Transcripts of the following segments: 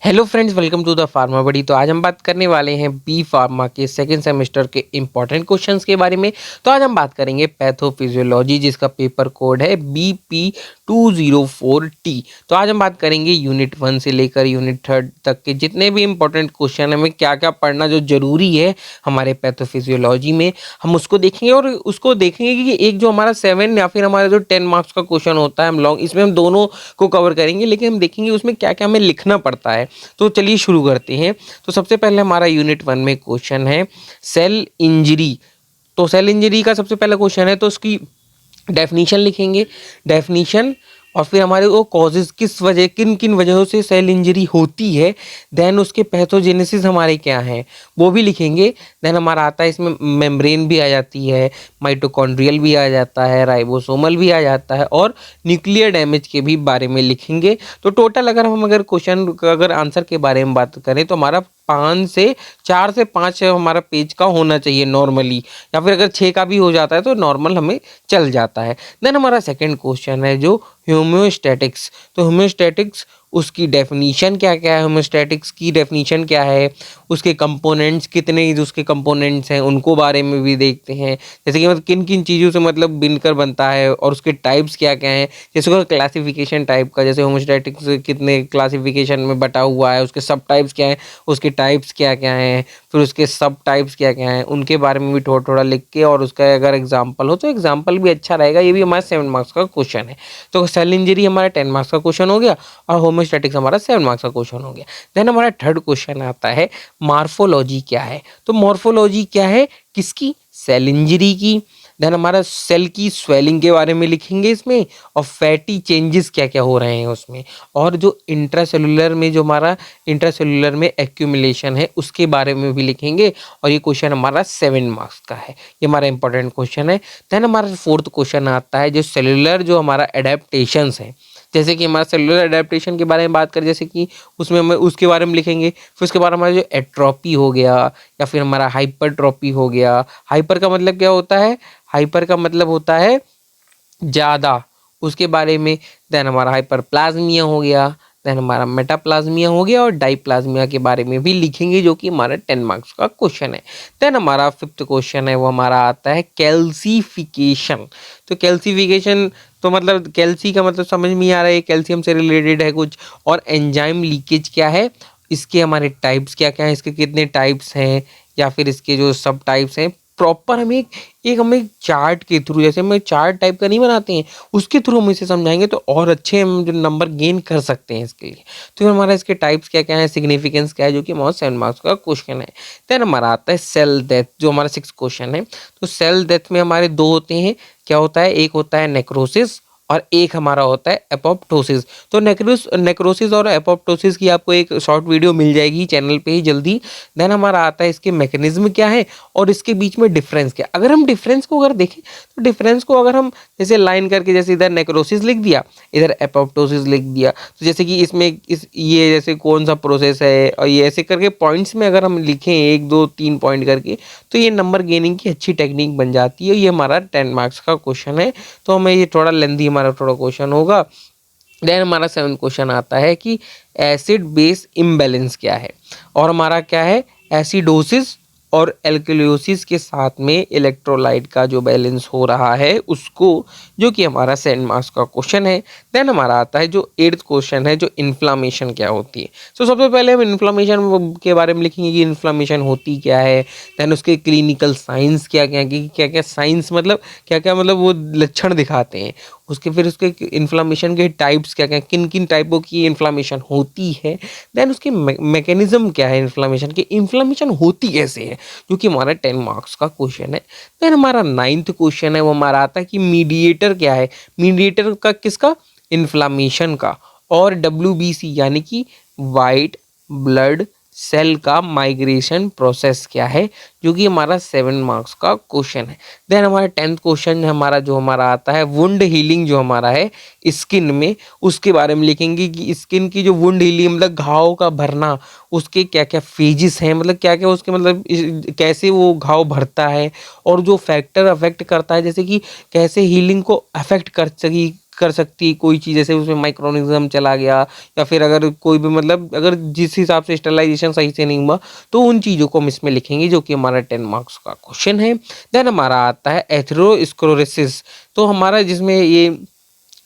Hello friends, welcome to the pharma buddy. तो आज हम बात करने वाले हैं बी फार्मा के सेकंड सेमेस्टर के इंपॉर्टेंट क्वेश्चंस के बारे में। तो आज हम बात करेंगे पैथोफिजियोलॉजी, जिसका पेपर कोड है BP204T। तो आज हम बात करेंगे यूनिट 1 से लेकर यूनिट 3 तक के जितने भी इंपॉर्टेंट क्वेश्चन हमें क्या क्या पढ़ना जो जरूरी है हमारे पैथोफिजियोलॉजी में, हम उसको देखेंगे। और उसको देखेंगे कि एक जो हमारा 7 या फिर हमारा जो 10 मार्क्स का क्वेश्चन होता है, हम लॉन्ग इसमें हम दोनों को कवर करेंगे, लेकिन हम देखेंगे उसमें क्या क्या हमें लिखना पड़ता है। तो चलिए शुरू करते हैं। तो सबसे पहले हमारा यूनिट 1 में क्वेश्चन है सेल इंजरी। तो सेल इंजरी का सबसे पहला क्वेश्चन है, तो उसकी डेफिनेशन लिखेंगे। डेफिनेशन और फिर हमारे वो कॉजेज किस वजह किन किन वजहों से सेल इंजरी होती है। देन उसके पैथोजेनेसिस हमारे क्या हैं वो भी लिखेंगे। देन हमारा आता है इसमें मेम्ब्रेन भी आ जाती है, माइटोकॉन्ड्रियल भी आ जाता है, राइबोसोमल भी आ जाता है, और न्यूक्लियर डैमेज के भी बारे में लिखेंगे। तो टोटल अगर क्वेश्चन अगर आंसर के बारे में बात करें तो हमारा 4 से 5 हमारा पेज का होना चाहिए नॉर्मली, या फिर अगर 6 का भी हो जाता है तो नॉर्मल हमें चल जाता है। देन हमारा सेकंड क्वेश्चन है जो होम्योस्टैटिक्स। तो होम्योस्टैटिक्स उसकी डेफिनीशन क्या क्या है, होम्योस्टैटिक्स की डेफिनीशन क्या है, उसके कंपोनेंट्स कितने उसके कंपोनेंट्स हैं उनको बारे में भी देखते हैं। जैसे कि मतलब किन किन चीज़ों से मतलब बिनकर बनता है और उसके टाइप्स क्या क्या हैं। जैसे कि क्लासिफिकेशन टाइप का, जैसे होम्योस्टैटिक्स कितने क्लासिफिकेशन में बटा हुआ है, उसके सब टाइप्स क्या हैं, उसके टाइप्स क्या क्या हैं, फिर उसके सब टाइप्स क्या क्या हैं, उनके बारे में भी थोड़ा थोड़ा लिख के, और उसका अगर एग्जाम्पल हो तो एग्जाम्पल भी अच्छा रहेगा। ये भी हमारा 7 मार्क्स का क्वेश्चन है। तो सेल इंजरी हमारा 10 मार्क्स का क्वेश्चन हो गया, और होम्योस्टैटिक्स हमारा 7 मार्क्स का क्वेश्चन हो गया। देन हमारा थर्ड क्वेश्चन आता है मॉर्फोलॉजी क्या है। तो मॉर्फोलॉजी क्या है किसकी, सेल इंजरी की। देन हमारा सेल की स्वेलिंग के बारे में लिखेंगे इसमें, और फैटी चेंजेस क्या क्या हो रहे हैं उसमें, और जो इंट्रासेलुलर में जो हमारा इंट्रासेलुलर में एक्यूमुलेशन है उसके बारे में भी लिखेंगे। और ये क्वेश्चन हमारा 7 मार्क्स का है, ये हमारा इंपॉर्टेंट क्वेश्चन है। देन हमारा फोर्थ क्वेश्चन आता है जो सेलुलर जो हमारा एडेप्टेशंस है। जैसे कि हमारा सेलुलर एडेप्टेशन के बारे में बात करें, जैसे कि उसमें हम उसके बारे में लिखेंगे। फिर उसके बाद हमारा जो एट्रोपी हो गया, या फिर हमारा हाइपरट्रोपी हो गया। हाइपर का मतलब क्या होता है, हाइपर का मतलब होता है ज़्यादा, उसके बारे में। देन हमारा हाइपरप्लाज्मिया हो गया, देन हमारा मेटाप्लाज्मिया हो गया, और डाइप्लाज्मिया के बारे में भी लिखेंगे, जो कि हमारा 10 मार्क्स का क्वेश्चन है। देन हमारा फिफ्थ क्वेश्चन है वो हमारा आता है कैल्सिफिकेशन। तो कैल्सिफिकेशन तो मतलब कैल्सी का मतलब समझ में आ रहा है, कैल्शियम से रिलेटेड है कुछ। और एंजाइम लीकेज क्या है, इसके हमारे टाइप्स क्या क्या हैं, इसके कितने टाइप्स हैं, या फिर इसके जो सब टाइप्स हैं प्रॉपर हमें हमें चार्ट के थ्रू, जैसे हम चार्ट टाइप का नहीं बनाते हैं, उसके थ्रू हम इसे समझाएंगे तो और अच्छे हम जो नंबर गेन कर सकते हैं इसके लिए। तो फिर हमारा इसके टाइप्स क्या क्या है, सिग्निफिकेंस क्या है, जो कि हमारा 7 मार्क्स का क्वेश्चन है। देन हमारा आता है सेल डेथ, जो हमारा 6 क्वेश्चन है। तो सेल डेथ में हमारे 2 होते हैं। क्या होता है, एक होता है नेक्रोसिस, और एक हमारा होता है एपोप्टोसिस। तो नेक्रोसिस और एपोप्टोसिस की आपको एक शॉर्ट वीडियो मिल जाएगी चैनल पे ही जल्दी। देन हमारा आता है इसके मैकेनिज्म क्या है, और इसके बीच में डिफरेंस क्या। अगर हम डिफरेंस को अगर देखें तो डिफरेंस को अगर हम जैसे लाइन करके, जैसे इधर नेक्रोसिस लिख दिया, इधर एपोप्टोसिस लिख दिया, तो जैसे कि इसमें ये जैसे कौन सा प्रोसेस है, और ये ऐसे करके पॉइंट्स में अगर हम लिखें 1 2 3 पॉइंट करके, तो ये नंबर गेनिंग की अच्छी टेक्निक बन जाती है। ये हमारा 10 मार्क्स का क्वेश्चन है। तो हमें ये थोड़ा लेंदी हमारा थोड़ा क्वेश्चन होगा। देन हमारा 7 क्वेश्चन आता है कि एसिड बेस इम्बैलेंस क्या है, और हमारा क्या है, एसिडोसिस और एल्कलियोसिस के साथ में इलेक्ट्रोलाइट का जो बैलेंस हो रहा है उसको, जो कि हमारा 7 मार्क्स का क्वेश्चन है। देन हमारा आता है जो 8th क्वेश्चन है, जो इन्फ्लामेशन क्या होती है। तो सबसे पहले हम इन्फ्लामेशन के बारे में लिखेंगे कि इन्फ्लामेशन होती क्या है। देन उसके क्लिनिकल साइंस क्या क्या, कि क्या क्या साइंस मतलब क्या क्या मतलब वो लक्षण दिखाते हैं उसके। फिर उसके इन्फ्लामेशन के टाइप्स क्या क्या, किन किन टाइपों की इन्फ्लामेशन होती है। देन उसके मैकेनिज्म क्या है इन्फ्लामेशन के, इन्फ्लामेशन होती कैसे है, जो कि हमारा 10 मार्क्स का क्वेश्चन है। देन हमारा 9th क्वेश्चन है वो हमारा आता है कि मीडिएटर क्या है। मीडिएटर का किसका, इन्फ्लामेशन का। और WBC यानी कि वाइट ब्लड सेल का माइग्रेशन प्रोसेस क्या है, जो कि हमारा 7 मार्क्स का क्वेश्चन है। देन हमारा 10th क्वेश्चन हमारा जो हमारा आता है वुंड हीलिंग, जो हमारा है स्किन में, उसके बारे में लिखेंगे कि स्किन की जो वुंड हीलिंग मतलब घाव का भरना, उसके क्या क्या फेजेस हैं, मतलब क्या क्या उसके मतलब कैसे वो घाव भरता है, और जो फैक्टर अफेक्ट करता है, जैसे कि कैसे हीलिंग को अफेक्ट कर सकी कर सकती है कोई चीज़, जैसे उसमें माइक्रोनिज्म चला गया, या फिर अगर कोई भी मतलब अगर जिस हिसाब से स्टरलाइजेशन सही से नहीं हुआ, तो उन चीज़ों को हम इसमें लिखेंगे, जो कि हमारा 10 मार्क्स का क्वेश्चन है। देन हमारा आता है एथेरोस्क्लेरोसिस। तो हमारा जिसमें ये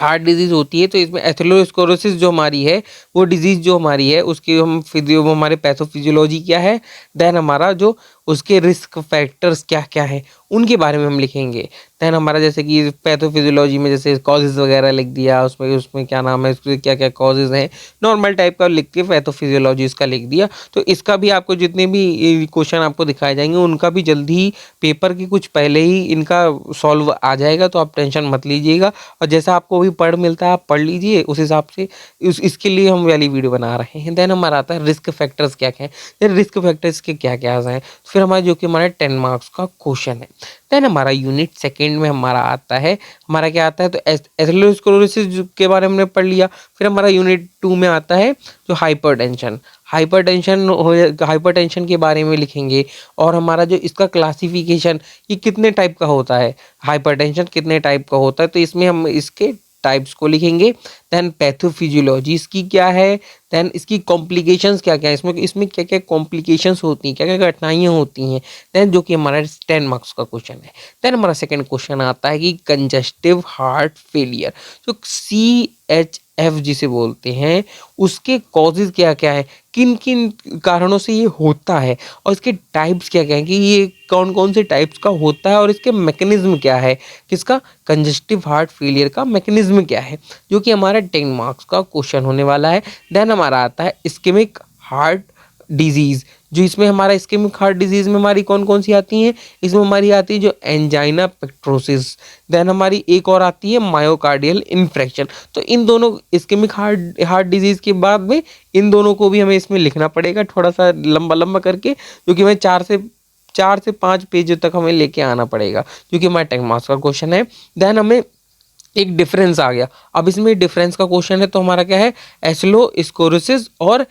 हार्ट डिजीज़ होती है, तो इसमें एथेरोस्क्लेरोसिस जो हमारी है, वो डिजीज़ जो हमारी है, उसकी हम फिजियो वो हमारे पैथोफिजियोलॉजी क्या है, देन हमारा जो उसके रिस्क फैक्टर्स क्या-क्या हैं, उनके बारे में हम लिखेंगे। देन हमारा जैसे कि पैथोफिजियोलॉजी में जैसे कॉजेज़ वगैरह लिख दिया, उसमें उसमें क्या नाम है, उसके क्या-क्या कॉजेज़ हैं, नॉर्मल टाइप का लिख के पैथोफिजियोलॉजी इसका लिख दिया। तो इसका भी आपको जितने भी क्वेश्चन आपको दिखाए जाएँगे, उनका भी जल्दी ही पेपर के कुछ पहले ही इनका सॉल्व आ जाएगा, तो आप टेंशन मत लीजिएगा। और जैसा आपको भी पढ़ मिलता है, आप पढ़ लीजिए उस हिसाब से। इसके लिए हम वाली वीडियो बना रहे हैं। देन हमारा आता है रिस्क फैक्टर्स क्या-क्या हैं। देन रिस्क फैक्टर्स के क्या-क्या हैं, फिर हमारा जो कि हमारा 10 मार्क्स का क्वेश्चन है। देन हमारा यूनिट सेकंड में हमारा आता है, हमारा क्या आता है, तो एथेरोस्क्लेरोसिस के बारे में हमने पढ़ लिया। फिर हमारा यूनिट 2 में आता है जो हाइपरटेंशन। हाइपरटेंशन के बारे में लिखेंगे, और हमारा जो इसका क्लासिफिकेशन, ये कितने टाइप का होता है, हाइपरटेंशन कितने टाइप का होता है, तो इसमें हम इसके टाइप्स को लिखेंगे। देन पैथोफिजियोलॉजी इसकी क्या है, देन इसकी कॉम्प्लिकेशंस क्या क्या है, इसमें इसमें क्या क्या कॉम्प्लिकेशंस होती हैं, क्या क्या कठिनाइयाँ होती हैं, देन जो कि हमारा 10 मार्क्स का क्वेश्चन है। देन हमारा सेकंड क्वेश्चन आता है कि कंजस्टिव हार्ट फेलियर, जो CHF जिसे बोलते हैं, उसके कॉजेज क्या क्या है, किन किन कारणों से ये होता है, और इसके टाइप्स क्या क्या हैं, कि ये कौन कौन से टाइप्स का होता है, और इसके मैकेनिज्म क्या है, किसका, कंजस्टिव हार्ट फेलियर का मैकेनिज्म क्या है, जो कि हमारा 10 मार्क्स का क्वेश्चन होने वाला है। देन हमारा आता है इस्केमिक हार्ट डिजीज़, जो इसमें हमारा इस्केमिक हार्ट डिजीज़ में हमारी कौन कौन सी आती हैं, इसमें हमारी आती है जो एंजाइना पेक्ट्रोसिस। देन हमारी एक और आती है मायोकार्डियल इन्फ्रेक्शन। तो इन दोनों इस्केमिक हार्ट हार्ट डिजीज़ के बाद में इन दोनों को भी हमें इसमें लिखना पड़ेगा, थोड़ा सा लंबा लंबा करके, क्योंकि हमें 4 से 5 पेज तक हमें लेके आना पड़ेगा, क्योंकि हमारा 10 मार्क्स का क्वेश्चन है। देन हमें एक डिफरेंस आ गया। अब इसमें डिफरेंस का क्वेश्चन है, तो हमारा क्या है, एथेरोस्क्लेरोसिस और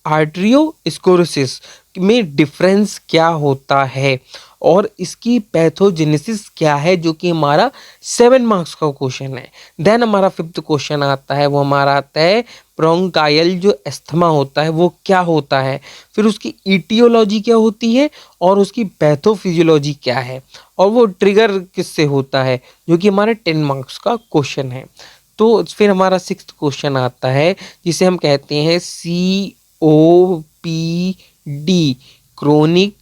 आर्टेरियोस्क्लेरोसिस में डिफरेंस क्या होता है, और इसकी पैथोजेनेसिस क्या है, जो कि हमारा 7 मार्क्स का क्वेश्चन है। देन हमारा फिफ्थ क्वेश्चन आता है, वो हमारा आता है ब्रोंकाइल जो अस्थमा होता है वो क्या होता है, फिर उसकी ईटियोलॉजी क्या होती है, और उसकी पैथोफिजियोलॉजी क्या है, और वो ट्रिगर किससे होता है, जो कि हमारे 10 मार्क्स का क्वेश्चन है। तो फिर हमारा सिक्स्थ क्वेश्चन आता है, जिसे हम कहते हैं COPD, chronic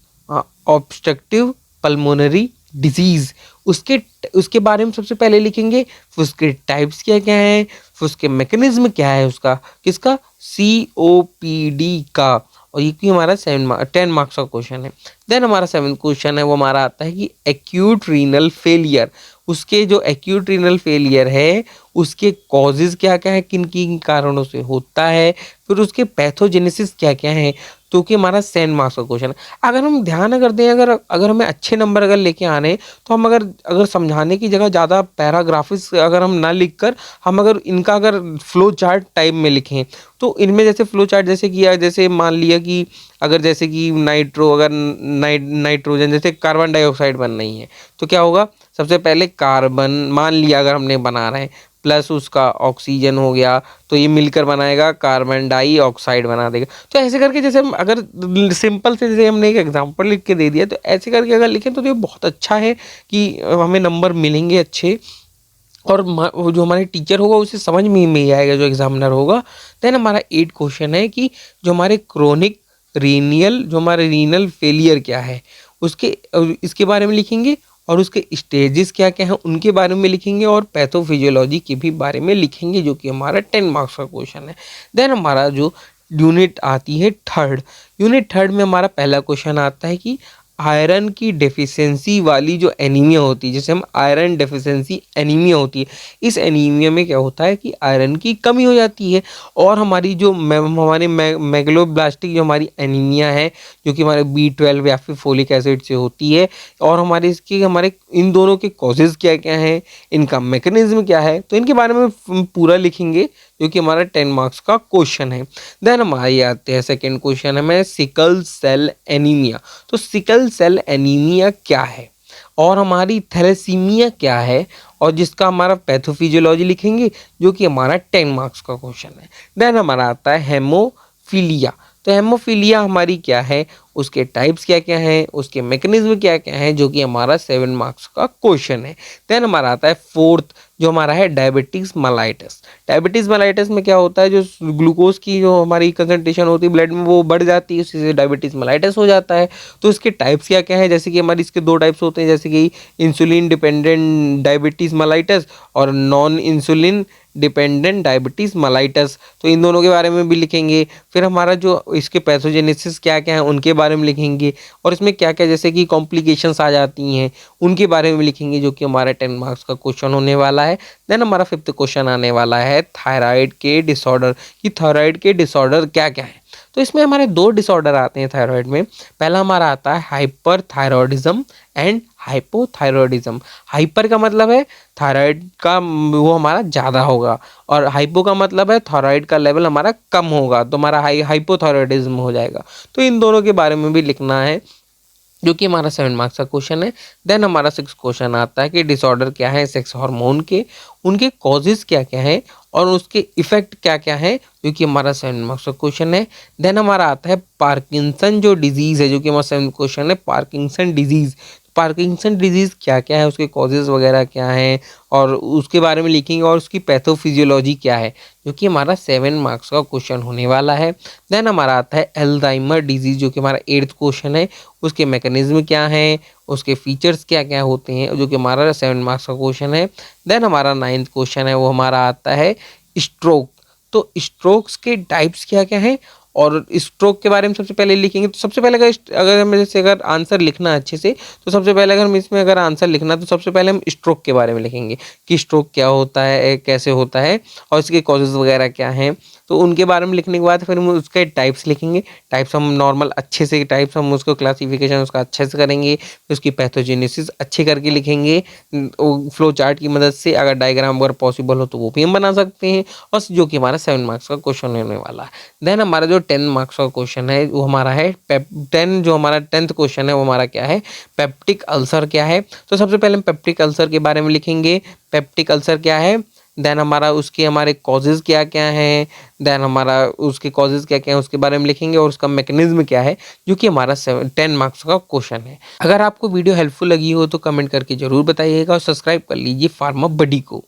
obstructive pulmonary disease. उसके उसके बारे में सबसे पहले लिखेंगे, फिर उसके टाइप्स क्या क्या हैं, फिर उसके मैकेनिज्म क्या है, उसका किसका, COPD का। और ये कि हमारा 10 मार्क्स का क्वेश्चन है। देन हमारा 7 क्वेश्चन है, वो हमारा आता है कि एक्यूट रीनल फेलियर, उसके जो एक्यूट रीनल फेलियर है, उसके कॉजेज क्या क्या है, किन किन कारणों से होता है, फिर उसके पैथोजेनेसिस क्या क्या है, तो कि हमारा 7 मार्क्स का क्वेश्चन है। अगर हम ध्यान अगर दें, अगर अगर हमें अच्छे नंबर अगर लेके आने, तो हम अगर अगर समझाने की जगह ज़्यादा पैराग्राफिक्स अगर हम ना लिख कर, हम अगर इनका अगर फ्लो चार्ट टाइप में लिखें, तो इनमें जैसे फ्लो चार्ट जैसे किया, जैसे मान लिया कि अगर जैसे कि अगर नाइट्रोजन जैसे कार्बन डाइऑक्साइड बन रही है, तो क्या होगा, सबसे पहले कार्बन मान लिया अगर हमने बना रहे हैं, प्लस उसका ऑक्सीजन हो गया, तो ये मिलकर बनाएगा कार्बन डाइऑक्साइड बना देगा। तो ऐसे करके जैसे हम अगर सिंपल से जैसे हमने एक एग्जांपल लिख के दे दिया, तो ऐसे करके अगर लिखें तो ये बहुत अच्छा है कि हमें नंबर मिलेंगे अच्छे, और वो जो हमारे टीचर होगा उसे समझ में ही आएगा, जो एग्जामिनर होगा। देन हमारा 8 क्वेश्चन है कि जो हमारे क्रोनिक रीनियल जो हमारे रीनल फेलियर क्या है, उसके इसके बारे में लिखेंगे, और उसके स्टेजेस क्या क्या हैं उनके बारे में लिखेंगे, और पैथोफिजियोलॉजी के भी बारे में लिखेंगे, जो कि हमारा 10 मार्क्स का क्वेश्चन है। देन हमारा जो यूनिट आती है थर्ड, यूनिट थर्ड में हमारा पहला क्वेश्चन आता है कि आयरन की डेफिशिएंसी वाली जो एनीमिया होती है, जैसे हम आयरन डेफिशिएंसी एनीमिया होती है, इस एनीमिया में क्या होता है कि आयरन की कमी हो जाती है, और हमारी जो हमारे मेगलोब्लास्टिक जो हमारी एनीमिया है, जो कि हमारे B12 या फिर फोलिक एसिड से होती है, और हमारे इसके हमारे इन दोनों के कॉजेज़ क्या क्या हैं, इनका मैकेनिज्म क्या है, तो इनके बारे में पूरा लिखेंगे, जो कि हमारा 10 मार्क्स का क्वेश्चन है। देन हमारे आते हैं सेकेंड क्वेश्चन हमें सिकल सेल एनीमिया। तो सिकल सेल एनीमिया क्या है, और हमारी थैलेसीमिया क्या है, और जिसका हमारा पैथोफिजियोलॉजी लिखेंगे, जो कि हमारा 10 मार्क्स का क्वेश्चन है। देन हमारा आता है हेमोफीलिया। तो हेमोफीलिया हमारी क्या है, उसके टाइप्स क्या क्या हैं, उसके मैकेनिज्म क्या क्या हैं, जो कि हमारा 7 मार्क्स का क्वेश्चन है। देन हमारा आता है फोर्थ, जो हमारा है डायबिटीज मेलाइटस। डायबिटीज मेलाइटस में क्या होता है, जो ग्लूकोज की जो हमारी कंसंट्रेशन होती है ब्लड में वो बढ़ जाती है, उसी से डायबिटीज मेलाइटस हो जाता है। तो इसके टाइप्स क्या क्या है, जैसे कि हमारी इसके 2 टाइप्स होते हैं, जैसे कि इंसुलिन डिपेंडेंट डायबिटीज मेलाइटस और non insulin dependent diabetes mellitus. तो इन दोनों के बारे में भी लिखेंगे। फिर हमारा जो इसके पैथोजेनेसिस क्या क्या है उनके बारे में लिखेंगे, और इसमें क्या क्या जैसे कि कॉम्प्लिकेशंस आ जाती हैं उनके बारे में लिखेंगे, जो कि हमारा 10 मार्क्स का क्वेश्चन होने वाला है। देन हमारा 5th क्वेश्चन आने वाला है थायराइड के डिसऑर्डर, कि थायराइड के डिसऑर्डर क्या क्या है। तो इसमें हमारे 2 डिसऑर्डर आते हैं थायराइड में। पहला हमारा आता है hyper thyroidism and hypothyroidism. Hyper का मतलब है थायराइड का वो हमारा ज़्यादा होगा, और हाइपो का मतलब है थायराइड का लेवल हमारा कम होगा, तो हमारा हाइपोथायरॉयडिज्म हो जाएगा। तो इन दोनों के बारे में भी लिखना है, जो कि हमारा 7 मार्क्स का क्वेश्चन है। देन हमारा 6 क्वेश्चन आता है कि डिसऑर्डर क्या है सेक्स हार्मोन के, उनके कॉजेज क्या क्या है और उसके इफेक्ट क्या क्या है, जो कि हमारा 7 मार्क्स का क्वेश्चन है। देन हमारा आता है पार्किंसन जो डिजीज़ है, जो कि हमारा 7 क्वेश्चन है पार्किंसन डिजीज़। पार्किंसन डिजीज़ क्या क्या है, उसके कॉजेज वगैरह क्या हैं, और उसके बारे में लिखेंगे, और उसकी पैथोफिजियोलॉजी क्या है, जो कि हमारा 7 मार्क्स का क्वेश्चन होने वाला है। देन हमारा आता है अल्जाइमर डिजीज़, जो कि हमारा 8th क्वेश्चन है, उसके मैकेनिज्म क्या हैं, उसके फीचर्स क्या क्या होते हैं, जो कि हमारा 7 मार्क्स का क्वेश्चन है। देन हमारा 9th क्वेश्चन है, वो हमारा आता है स्ट्रोक। तो स्ट्रोक्स के टाइप्स क्या क्या हैं, और स्ट्रोक के बारे में सबसे पहले लिखेंगे। तो सबसे पहले अगर हमें जैसे अगर आंसर लिखना है अच्छे से, तो सबसे पहले अगर हम इसमें अगर आंसर लिखना है, तो सबसे पहले हम स्ट्रोक के बारे में लिखेंगे कि स्ट्रोक क्या होता है, कैसे होता है, और इसके कॉजेज वगैरह क्या हैं। तो उनके बारे में लिखने के बाद फिर हम उसके टाइप्स लिखेंगे। टाइप्स हम नॉर्मल अच्छे से टाइप्स हम उसको क्लासिफिकेशन उसका अच्छे से करेंगे, फिर उसकी पैथोजेनेसिस अच्छे करके लिखेंगे फ्लो चार्ट की मदद से। अगर डायग्राम अगर पॉसिबल हो तो वो भी हम बना सकते हैं, और जो कि हमारा 7 मार्क्स का क्वेश्चन होने वाला है। देन हमारा जो 10 मार्क्स का क्वेश्चन है वो हमारा है 10, जो हमारा 10th क्वेश्चन है वो हमारा क्या है, पेप्टिक अल्सर क्या है। तो सबसे पहले हम पेप्टिक अल्सर के बारे में लिखेंगे, पेप्टिक अल्सर क्या है। देन हमारा उसके हमारे कॉजेज़ क्या क्या हैं, देन हमारा उसके कॉजेज़ क्या क्या हैं उसके बारे में लिखेंगे, और उसका मैकेनिज्म क्या है, जो कि हमारा 10 मार्क्स का क्वेश्चन है। अगर आपको वीडियो हेल्पफुल लगी हो तो कमेंट करके ज़रूर बताइएगा, और सब्सक्राइब कर लीजिए फार्मा बडी को।